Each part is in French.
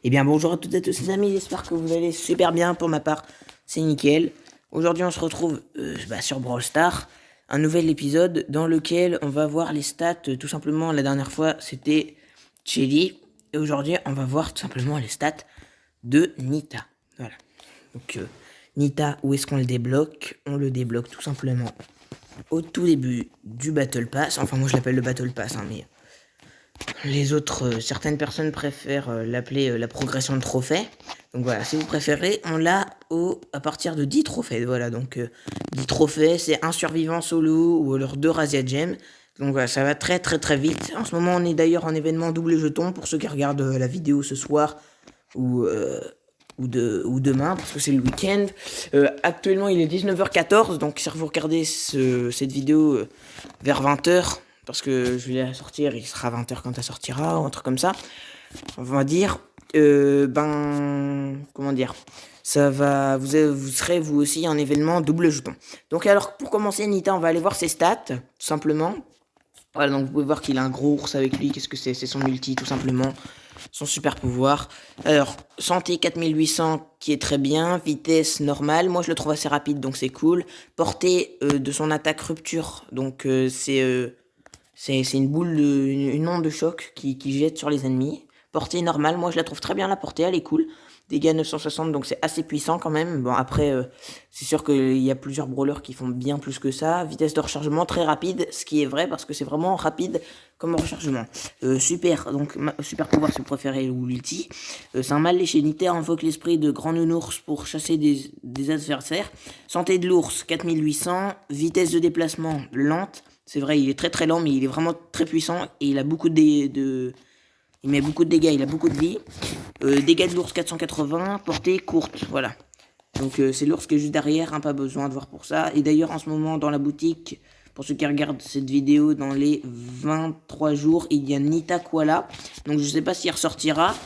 Eh bien bonjour à toutes et à tous les amis, j'espère que vous allez super bien. Pour ma part, c'est nickel. Aujourd'hui on se retrouve sur Brawl Stars, un nouvel épisode dans lequel on va voir les stats. Tout simplement, la dernière fois c'était Shelly, et aujourd'hui on va voir tout simplement les stats de Nita. Voilà. Donc Nita, où est-ce qu'on le débloque? On le débloque tout simplement au tout début du Battle Pass. Enfin moi je l'appelle le Battle Pass, mais les autres, certaines personnes préfèrent l'appeler la progression de trophées. Donc voilà, si vous préférez, on l'a à partir de 10 trophées. Voilà, donc 10 trophées, c'est un survivant solo ou alors 2 Razia Gems. Donc voilà, ça va très très très vite. En ce moment, on est d'ailleurs en événement double jeton pour ceux qui regardent la vidéo ce soir ou, ou demain, parce que c'est le week-end. Actuellement, il est 19h14, donc si vous regardez cette vidéo vers 20h, parce que je vais la sortir, il sera 20h quand elle sortira, ou un truc comme ça, on va dire, comment dire, ça va, vous serez vous aussi en événement double jeton. Donc alors, pour commencer, Nita, on va aller voir ses stats, tout simplement. Voilà, donc vous pouvez voir qu'il a un gros ours avec lui. Qu'est-ce que c'est? C'est son ulti, tout simplement. Son super pouvoir. Alors, santé 4800, qui est très bien. Vitesse normale. Moi, je le trouve assez rapide, donc c'est cool. Portée de son attaque rupture. Donc, c'est une boule, une onde de choc qui jette sur les ennemis. Portée normale. Moi, je la trouve très bien, la portée. Elle est cool. Dégâts 960, donc c'est assez puissant quand même. Bon, après, c'est sûr qu'il y a plusieurs brawlers qui font bien plus que ça. Vitesse de rechargement très rapide, ce qui est vrai parce que c'est vraiment rapide comme rechargement. Super, donc super pouvoir, si vous préférez, ou l'ulti. C'est un mal léché. Nita invoque l'esprit de grand nounours pour chasser des adversaires. Santé de l'ours, 4800. Vitesse de déplacement, lente. C'est vrai, il est très très lent, mais il est vraiment très puissant et il a beaucoup il met beaucoup de dégâts, il a beaucoup de vie. Dégâts de l'ours 480, portée courte, voilà. Donc c'est l'ours qui est juste derrière, hein, pas besoin de voir pour ça. Et d'ailleurs en ce moment dans la boutique, pour ceux qui regardent cette vidéo, dans les 23 jours, il y a Nita Koala. Donc je sais pas s'il ressortira,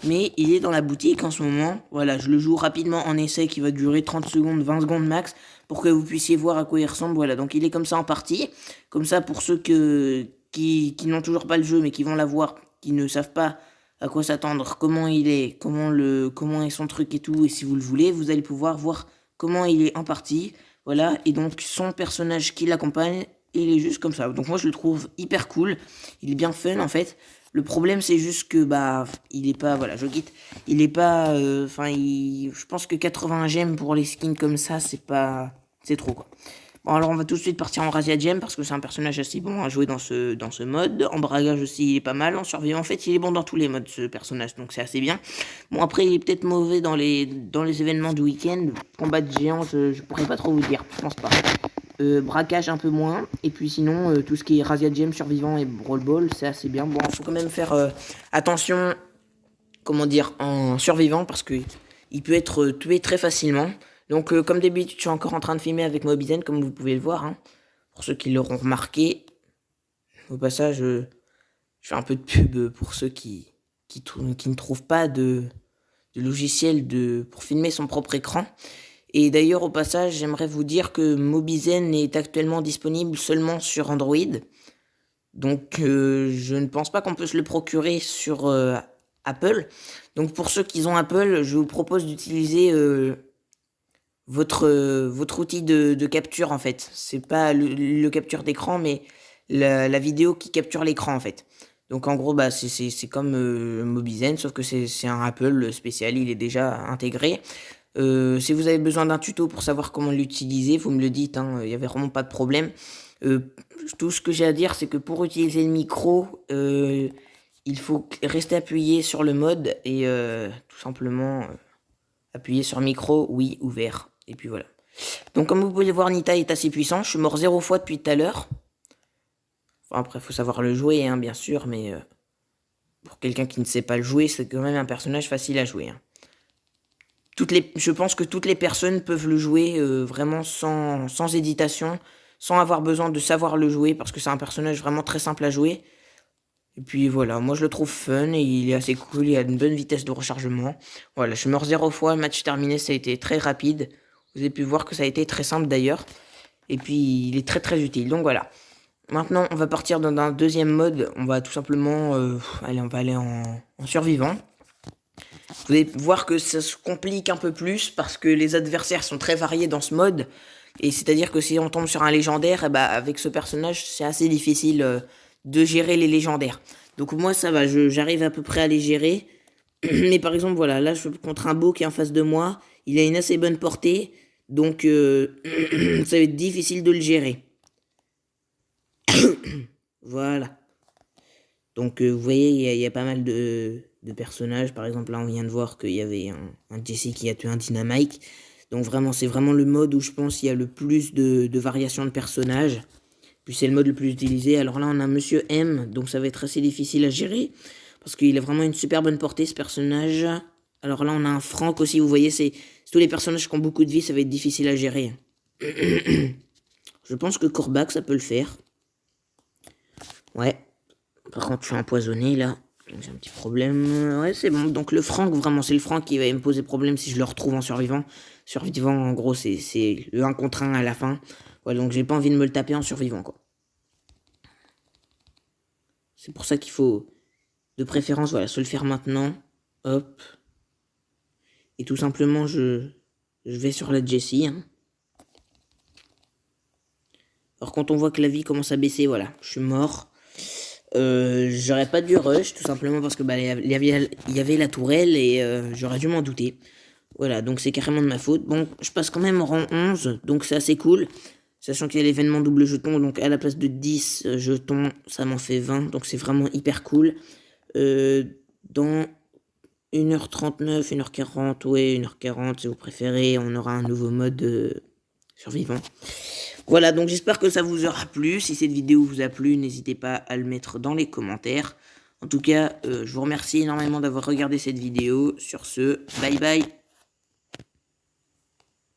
mais il est dans la boutique en ce moment. Voilà, je le joue rapidement en essai qui va durer 30 secondes, 20 secondes max, pour que vous puissiez voir à quoi il ressemble. Voilà, donc il est comme ça en partie. Comme ça, pour ceux qui n'ont toujours pas le jeu, mais qui vont l'avoir, qui ne savent pas à quoi s'attendre, comment il est, comment est son truc et tout, et si vous le voulez, vous allez pouvoir voir comment il est en partie, voilà, et donc son personnage qui l'accompagne, il est juste comme ça. Donc moi je le trouve hyper cool, il est bien fun en fait. Le problème c'est juste que il est pas, voilà, je quitte, il est pas, je pense que 80 gemmes pour les skins comme ça, c'est trop quoi. Bon, alors on va tout de suite partir en Razia Gem parce que c'est un personnage assez bon à jouer dans ce mode. En bragage aussi, il est pas mal. En survivant, en fait, il est bon dans tous les modes, ce personnage, donc c'est assez bien. Bon, après, il est peut-être mauvais dans les événements du week-end. Combat de géants, je pourrais pas trop vous dire, je pense pas. Braquage un peu moins. Et puis sinon, tout ce qui est Razia Gem, survivant et Brawl Ball, c'est assez bien. Bon, faut quand même faire attention, comment dire, en survivant parce que il peut être tué très facilement. Donc, comme d'habitude, je suis encore en train de filmer avec Mobizen, comme vous pouvez le voir. Hein. Pour ceux qui l'auront remarqué. Au passage, je fais un peu de pub pour ceux qui ne trouvent pas de logiciel pour filmer son propre écran. Et d'ailleurs, au passage, j'aimerais vous dire que Mobizen est actuellement disponible seulement sur Android. Donc, je ne pense pas qu'on peut se le procurer sur Apple. Donc, pour ceux qui ont Apple, je vous propose d'utiliser votre outil de capture en fait. C'est pas le capture d'écran, mais la vidéo qui capture l'écran en fait. Donc en gros, c'est comme Mobizen, sauf que c'est un Apple spécial, il est déjà intégré. Si vous avez besoin d'un tuto pour savoir comment l'utiliser, vous me le dites, il n'y avait vraiment pas de problème. Tout ce que j'ai à dire, c'est que pour utiliser le micro, il faut rester appuyé sur le mode et tout simplement appuyer sur micro, oui, ouvert. Et puis voilà. Donc comme vous pouvez le voir, Nita est assez puissant. Je suis mort 0 fois depuis tout à l'heure. Enfin, après, il faut savoir le jouer, hein, bien sûr, mais pour quelqu'un qui ne sait pas le jouer, c'est quand même un personnage facile à jouer. Hein. Je pense que toutes les personnes peuvent le jouer vraiment sans hésitation, sans avoir besoin de savoir le jouer, parce que c'est un personnage vraiment très simple à jouer. Et puis voilà, moi je le trouve fun et il est assez cool, il a une bonne vitesse de rechargement. Voilà, je suis mort 0 fois, le match terminé, ça a été très rapide. Vous avez pu voir que ça a été très simple d'ailleurs. Et puis il est très très utile, donc voilà. Maintenant on va partir dans un deuxième mode, on va tout simplement, on va aller en survivant. Vous allez voir que ça se complique un peu plus parce que les adversaires sont très variés dans ce mode. Et c'est-à-dire que si on tombe sur un légendaire, bah, avec ce personnage, c'est assez difficile de gérer les légendaires. Donc moi, ça va, j'arrive à peu près à les gérer. Mais par exemple, voilà, là, je suis contre un beau qui est en face de moi. Il a une assez bonne portée. Donc, ça va être difficile de le gérer. Voilà. Donc, vous voyez, il y a pas mal de personnages. Par exemple, là, on vient de voir qu'il y avait un Jesse qui a tué un Dynamite. Donc, vraiment, c'est vraiment le mode où je pense il y a le plus de variations de personnages. Puis, c'est le mode le plus utilisé. Alors là, on a Monsieur M. Donc, ça va être assez difficile à gérer. Parce qu'il a vraiment une super bonne portée, ce personnage. Alors là, on a un Franck aussi. Vous voyez, c'est tous les personnages qui ont beaucoup de vie. Ça va être difficile à gérer. Je pense que Corbac, ça peut le faire. Ouais. Par contre, je suis empoisonné, là. J'ai un petit problème. Ouais, c'est bon. Donc, le Franck, vraiment, c'est le Franck qui va me poser problème si je le retrouve en survivant. Survivant, en gros, c'est le 1 contre 1 à la fin. Ouais, donc j'ai pas envie de me le taper en survivant, quoi. C'est pour ça qu'il faut, de préférence, voilà, se le faire maintenant. Hop. Et tout simplement, je vais sur la Jessie. Hein. Alors, quand on voit que la vie commence à baisser, voilà, je suis mort. J'aurais pas dû rush, tout simplement parce que bah, il y avait la tourelle et j'aurais dû m'en douter. Voilà, donc c'est carrément de ma faute. Bon, je passe quand même en rang 11, donc c'est assez cool. Sachant qu'il y a l'événement double jeton, donc à la place de 10 jetons, ça m'en fait 20. Donc c'est vraiment hyper cool. Dans 1h39, 1h40, ouais, 1h40 si vous préférez, on aura un nouveau mode survivant. Voilà, donc j'espère que ça vous aura plu. Si cette vidéo vous a plu, n'hésitez pas à le mettre dans les commentaires. En tout cas, je vous remercie énormément d'avoir regardé cette vidéo. Sur ce, bye bye.